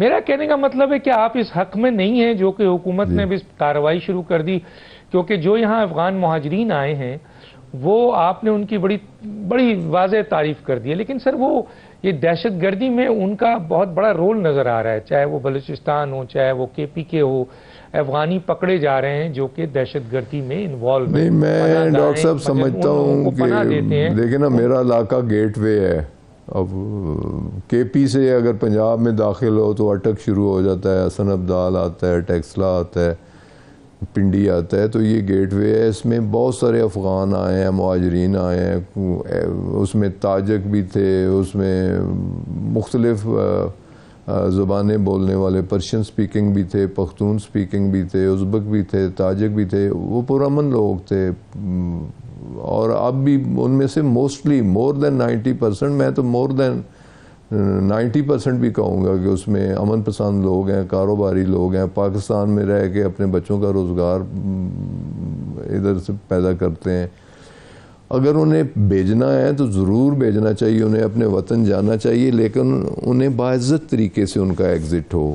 میرا کہنے کا مطلب ہے کہ آپ اس حق میں نہیں ہیں جو کہ حکومت نے بھی کارروائی شروع کر دی، کیونکہ جو یہاں افغان مہاجرین آئے ہیں وہ آپ نے ان کی بڑی واضح تعریف کر دی ہے، لیکن سر وہ یہ دہشت گردی میں ان کا بہت بڑا رول نظر آ رہا ہے، چاہے وہ بلوچستان ہو چاہے وہ KPK ہو، افغانی پکڑے جا رہے ہیں جو کہ دہشت گردی میں انوالو ہیں۔ نہیں، میں ڈاکٹر صاحب سمجھتا ہوں کہ دیکھیں نا، میرا علاقہ گیٹ وے ہے۔ اب KP سے اگر پنجاب میں داخل ہو تو اٹک شروع ہو جاتا ہے، حسن ابدال آتا ہے، ٹیکسلا آتا ہے، پنڈی آتا ہے، تو یہ گیٹ وے ہے۔ اس میں بہت سارے افغان آئے ہیں، مہاجرین آئے ہیں، اس میں تاجک بھی تھے، اس میں مختلف زبانیں بولنے والے، پرشین سپیکنگ بھی تھے، پختون سپیکنگ بھی تھے، ازبک بھی تھے، تاجک بھی تھے، وہ پرامن لوگ تھے۔ اور اب بھی ان میں سے موسٹلی مور دین 90%، میں تو مور دین 90% بھی کہوں گا کہ اس میں امن پسند لوگ ہیں، کاروباری لوگ ہیں، پاکستان میں رہ کے اپنے بچوں کا روزگار ادھر سے پیدا کرتے ہیں۔ اگر انہیں بھیجنا ہے تو ضرور بھیجنا چاہیے، انہیں اپنے وطن جانا چاہیے، لیکن انہیں باعزت طریقے سے ان کا ایگزٹ ہو۔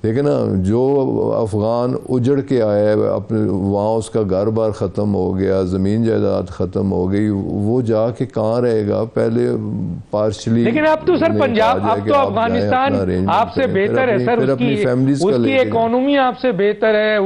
دیکھیں نا، جو افغان اجڑ کے آیا ہے، اپنے وہاں اس کا گھر بار ختم ہو گیا، زمین جائیداد ختم ہو گئی، وہ جا کے کہاں رہے گا؟ پہلے پارشلی، لیکن اب تو سر پنجاب، اب تو افغانستان آپ سے بہتر ہے سر، اس کی اکانومی آپ سے بہتر ہے،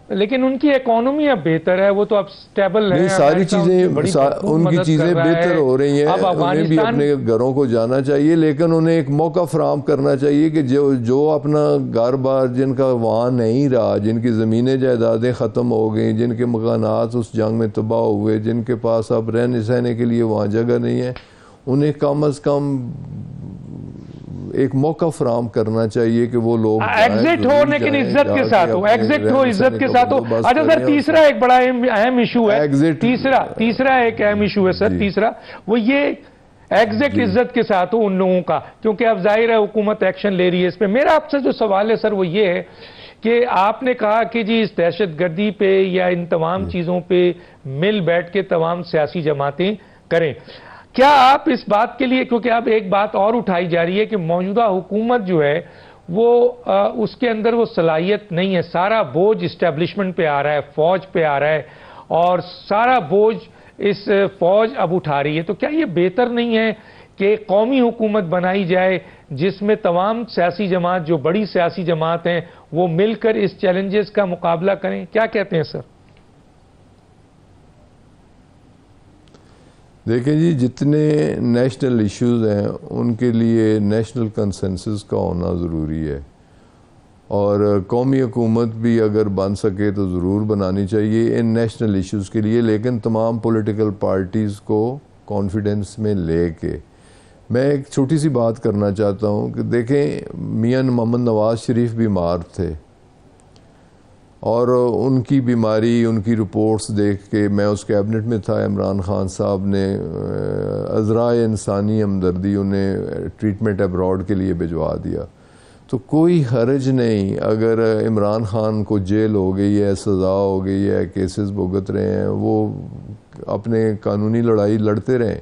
لیکن ان کی اکانومی اب بہتر ہے، وہ تو اب سٹیبل ہے، ساری چیزیں ان کی چیزیں بہتر ہو رہی ہیں، انہیں بھی اپنے گھروں کو جانا چاہیے، لیکن انہیں ایک موقع فراہم کرنا چاہیے کہ جو اپنا گھر بار جن کا وہاں نہیں رہا، جن کی زمینیں جائیدادیں ختم ہو گئیں، جن کے مکانات اس جنگ میں تباہ ہوئے، جن کے پاس اب رہنے سہنے کے لیے وہاں جگہ نہیں ہے، انہیں کم از کم ایک موقع فراہم کرنا چاہیے کہ وہ لوگ ایگزٹ ہو، لیکن عزت کے ساتھ ہو، ایگزٹ ہو، عزت کے ساتھ ہو۔ اچھا سر، تیسرا ایک بڑا اہم ایشو ہے، تیسرا ایک اہم ایشو ہے سر، تیسرا وہ یہ ایگزٹ عزت کے ساتھ ہو ان لوگوں کا، کیونکہ اب ظاہر ہے حکومت ایکشن لے رہی ہے اس پہ۔ میرا آپ سے جو سوال ہے سر وہ یہ ہے کہ آپ نے کہا کہ جی اس دہشت گردی پہ یا ان تمام چیزوں پہ مل بیٹھ کے تمام سیاسی جماعتیں کریں، کیا آپ اس بات کے لیے، کیونکہ اب ایک بات اور اٹھائی جا رہی ہے کہ موجودہ حکومت جو ہے وہ اس کے اندر وہ صلاحیت نہیں ہے، سارا بوجھ اسٹیبلشمنٹ پہ آ رہا ہے، فوج پہ آ رہا ہے، اور سارا بوجھ اس فوج اب اٹھا رہی ہے، تو کیا یہ بہتر نہیں ہے کہ قومی حکومت بنائی جائے جس میں تمام سیاسی جماعت، جو بڑی سیاسی جماعت ہیں، وہ مل کر اس چیلنجز کا مقابلہ کریں؟ کیا کہتے ہیں سر؟ دیکھیں جی، جتنے نیشنل ایشوز ہیں ان کے لیے نیشنل کنسنسس کا ہونا ضروری ہے، اور قومی حکومت بھی اگر بن سکے تو ضرور بنانی چاہیے ان نیشنل ایشوز کے لیے، لیکن تمام پولیٹیکل پارٹیز کو کانفیڈنس میں لے کے۔ میں ایک چھوٹی سی بات کرنا چاہتا ہوں کہ دیکھیں، میاں محمد نواز شریف بیمار تھے، اور ان کی بیماری، ان کی رپورٹس دیکھ کے، میں اس کیبنٹ میں تھا، عمران خان صاحب نے عذرائے انسانی ہمدردی انہیں ٹریٹمنٹ ابراڈ کے لیے بھجوا دیا۔ تو کوئی حرج نہیں اگر عمران خان کو جیل ہو گئی ہے، سزا ہو گئی ہے، کیسز بھگت رہے ہیں، وہ اپنے قانونی لڑائی لڑتے رہیں،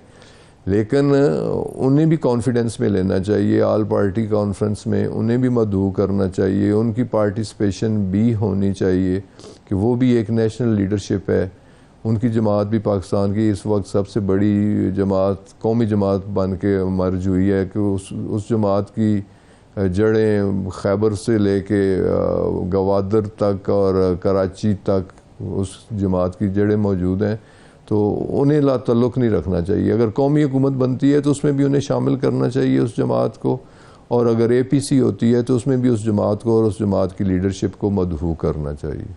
لیکن انہیں بھی کانفیڈنس میں لینا چاہیے، آل پارٹی کانفرنس میں انہیں بھی مدعو کرنا چاہیے، ان کی پارٹیسپیشن بھی ہونی چاہیے کہ وہ بھی ایک نیشنل لیڈرشپ ہے۔ ان کی جماعت بھی پاکستان کی اس وقت سب سے بڑی جماعت، قومی جماعت بن کے مرج ہوئی ہے، کہ اس جماعت کی جڑیں خیبر سے لے کے گوادر تک اور کراچی تک اس جماعت کی جڑیں موجود ہیں، تو انہیں لا تعلق نہیں رکھنا چاہیے۔ اگر قومی حکومت بنتی ہے تو اس میں بھی انہیں شامل کرنا چاہیے اس جماعت کو، اور اگر APC ہوتی ہے تو اس میں بھی اس جماعت کو اور اس جماعت کی لیڈرشپ کو مدعو کرنا چاہیے۔